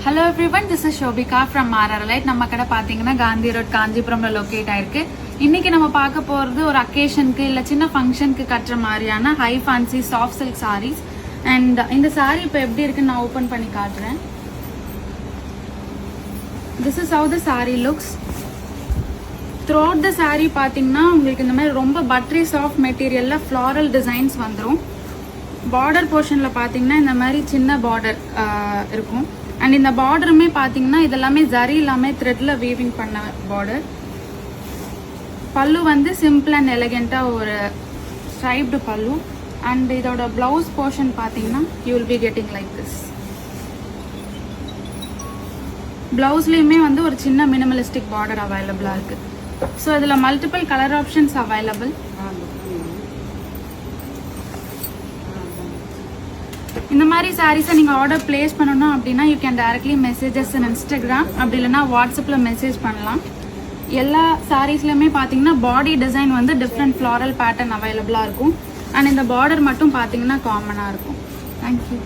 Hello everyone, this is Shobika from Mararalite. நம்ம கடை பாத்தீங்கன்னா காந்தி ரோட் காஞ்சிபுரம்ல லொகேட் ஆயிருக்கு. இன்னைக்கு நம்ம பார்க்க போறது ஒரு அக்கேஷனுக்கு இல்ல சின்ன ஃபங்க்ஷனுக்கு கட்டுற மாதிரியான high fancy soft silk saris. And இந்த சாரீ இப்போ எப்படி இருக்குன்னு நான் ஓபன் பண்ணி காட்டுறேன். This is how the saree looks. Throughout the saree பாத்தீங்கன்னா உங்களுக்கு இந்த மாதிரி ரொம்ப பட்டரி சாஃப்ட் மெட்டீரியல்ல ஃப்ளாரல் டிசைன்ஸ் வந்துரும். பார்டர் போர்ஷன்ல பாத்தீங்கன்னா இந்த மாதிரி சின்ன பார்டர் இருக்கும். அண்ட் இந்த பார்டருமே பாத்தீங்கன்னா இதெல்லாமே ஜரி எல்லாமே த்ரெட்ல வீவிங் பண்ண பார்டர். பல்லு வந்து சிம்பிள் அண்ட் எலகெண்டா ஒரு ஸ்ட்ரைப்டு பல்லு. அண்ட் இதோட பிளவுஸ் போர்ஷன் பாத்தீங்கன்னா you will be getting like this. பிளவுஸ்லயுமே வந்து ஒரு சின்ன மினிமலிஸ்டிக் பார்டர் அவைலபிளா இருக்கு. ஸோ இதுல மல்டிபிள் கலர் ஆப்ஷன்ஸ் அவைலபிள். இந்த மாதிரி சாரீஸை நீங்கள் ஆர்டர் பிளேஸ் பண்ணணும் அப்படின்னா you can directly messages in Instagram, அப்படி இல்லைனா வாட்ஸ்அப்பில் மெசேஜ் பண்ணலாம். எல்லா சாரீஸ்லையுமே பார்த்தீங்கன்னா பாடி டிசைன் வந்து டிஃப்ரெண்ட் ஃப்ளாரல் பேட்டர்ன் அவைலபிளாக இருக்கும். அண்ட் இந்த பார்டர் மட்டும் பார்த்தீங்கன்னா காமனாக இருக்கும். தேங்க்யூ.